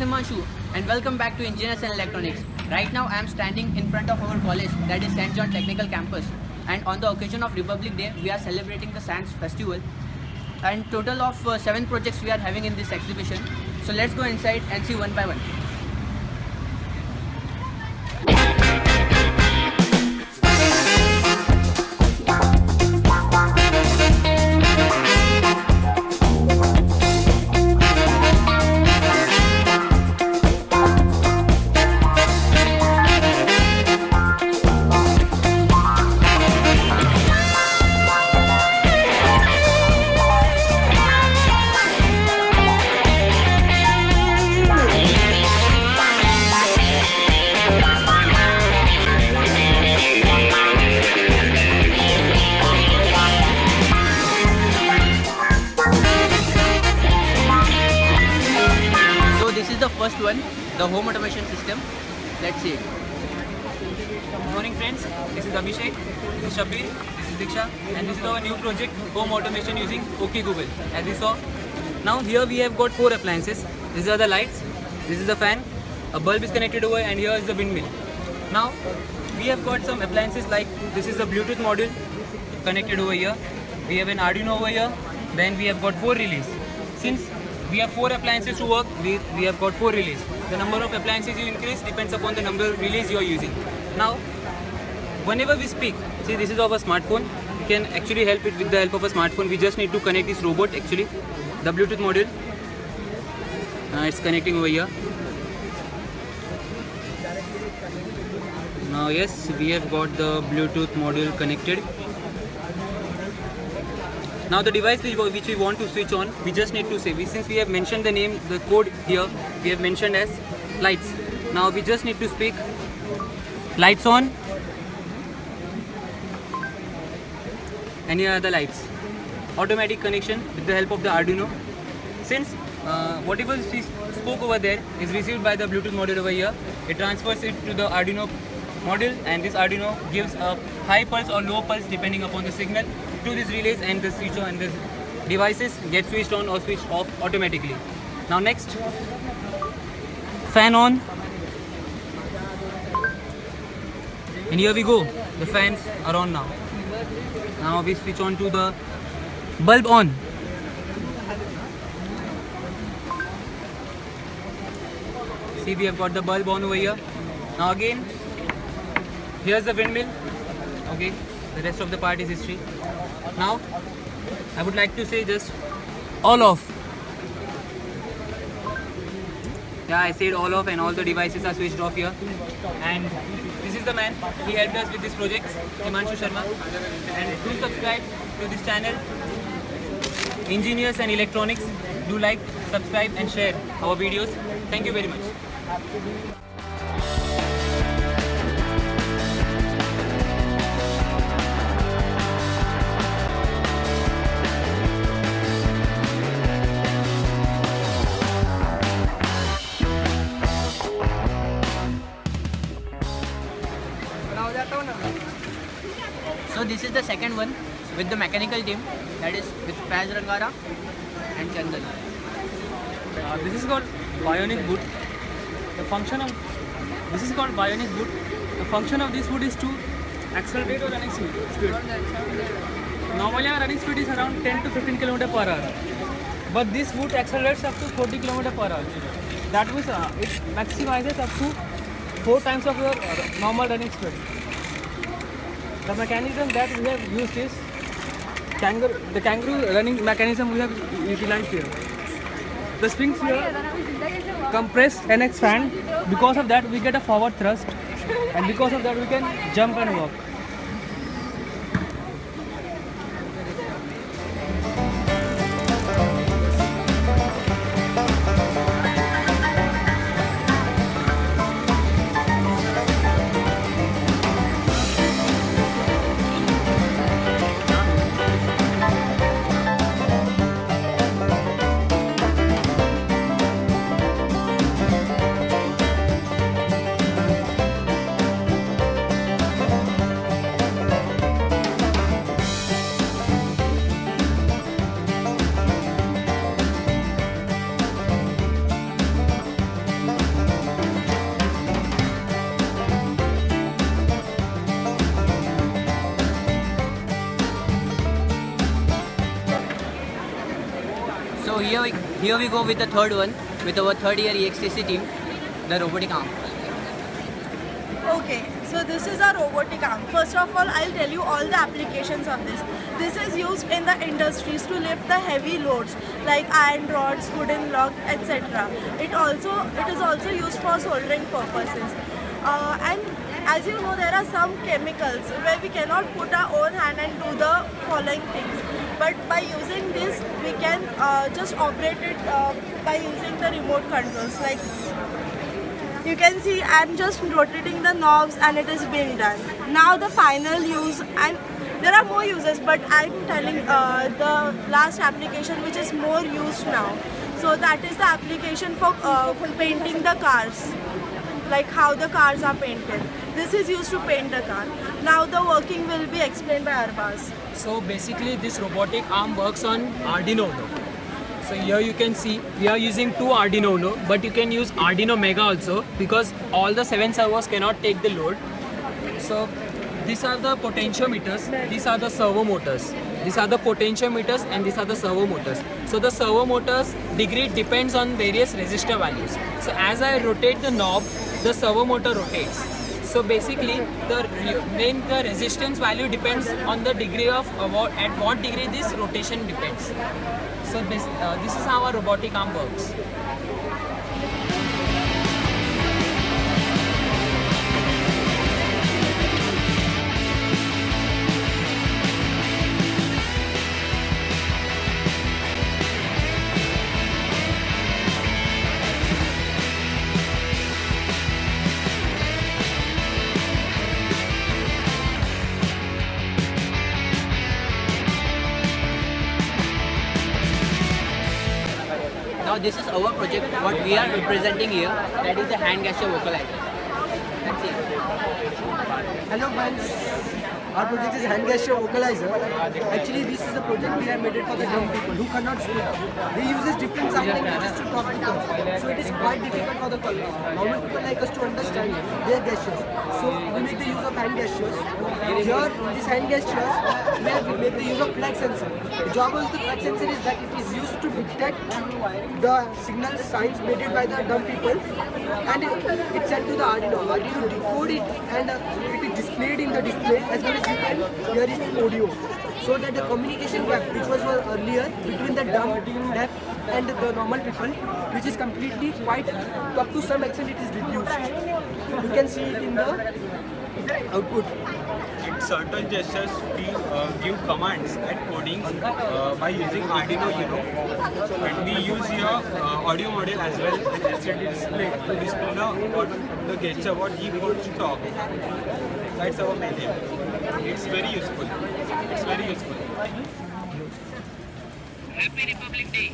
Himanshu and welcome back to Engineers and Electronics. Right now I am standing in front of our college, that is St. John Technical Campus, and on the occasion of Republic Day we are celebrating the Science Festival, and total of 7 projects we are having in this exhibition. So let's go inside and see one by one. This is the first one, the home automation system. Let's see it. Good morning friends, this is Abhishek, this is Shabir, this is Diksha, and this is our new project, home automation using OK Google. As you saw, now here we have got 4 appliances. These are the lights, this is the fan, a bulb is connected over, and here is the windmill. Now we have got some appliances like this is the Bluetooth module connected over here. We have an Arduino over here. Then we have got 4 relays. Since we have 4 appliances to work with, we have got 4 relays. The number of appliances you increase depends upon the number of relays you are using. Now, whenever we speak, see this is our smartphone. We can actually help it with the help of a smartphone. We just need to connect this robot actually, the Bluetooth module. It's connecting over here. Now yes, we have got the Bluetooth module connected. Now the device which we want to switch on, we just need to say, since we have mentioned the name, the code here, we have mentioned as lights. Now we just need to speak lights on, and here are the lights. Automatic connection with the help of the Arduino. Since whatever we spoke over there is received by the Bluetooth module over here, it transfers it to the Arduino module, and this Arduino gives a high pulse or low pulse depending upon the signal to these relays, and the switch on the devices get switched on or switched off automatically. Now next, fan on, and here we go, the fans are on now. Now we switch on to the bulb on. See, we have got the bulb on over here. Now again, here's the windmill. Okay, the rest of the part is history. Now I would like to say just all off. Yeah, I said all off, and all the devices are switched off here. And this is the man, he helped us with this project, Himanshu Sharma. And do subscribe to this channel, Engineers and Electronics. Do like, subscribe and share our videos. Thank you very much. So this is the second one with the mechanical team, that is with Faz Rangara and Chandan. This is called bionic boot. The function of this is called bionic boot. The function of this boot is to accelerate your running speed. Normally our running speed is around 10 to 15 km per hour, but this boot accelerates up to 40 km per hour. That means it maximizes up to 4 times of your normal running speed. The mechanism that we have used is the kangaroo running mechanism we have utilized here. The springs here compress and expand. Because of that we get a forward thrust, and because of that we can jump and walk. here we go with the third one with our third year EXTC team, the robotic arm. Okay, so this is a robotic arm. First of all, I'll tell you all the applications of this. This is used in the industries to lift the heavy loads like iron rods, wooden blocks, etc. It is also used for soldering purposes. And as you know, there are some chemicals where we cannot put our own hand and do the following things. But by using this, we can just operate it by using the remote controls. Like you can see, I'm just rotating the knobs and it is being done. Now the final use, and there are more uses, but I'm telling the last application which is more used now. So that is the application for painting the cars, like how the cars are painted. This is used to paint the car. Now the working will be explained by Arbaz. So basically this robotic arm works on Arduino Uno. So here you can see we are using two Arduino Uno, but you can use Arduino Mega also because all the 7 servos cannot take the load. So these are the potentiometers, these are the servo motors. These are the potentiometers and these are the servo motors. So the servo motors degree depends on various resistor values. So as I rotate the knob, the servo motor rotates. So basically the resistance value depends on the degree of at what degree this rotation depends. So this is how our robotic arm works. Now this is our project, what we are representing here, that is the hand gesture vocalizer. That's it. Hello friends, our project is hand gesture vocalizer. Actually this is a project we have made it for the dumb people who cannot speak. They use different sign languages to talk to us. So it is quite difficult for the normal people like us to understand their gestures. So we make the use of hand gestures. Here in this hand gestures, we make the use of flag sensor. The job of the flag sensor is that it is used to detect the signal signs made by the dumb people, and it's sent to the Arduino. Arduino decode it and it is displayed in the display, as well as you can hear its audio. So that the communication gap which was earlier between the dumb, deaf and the normal people, which is completely quite, up to some extent it is reduced. You can see it in the output. In certain gestures, we give commands and coding by using Arduino Uno, and we use here audio module as well as LCD display to display the gesture what he wants to talk. That's our main aim. It's very useful. It's very useful. Happy Republic Day.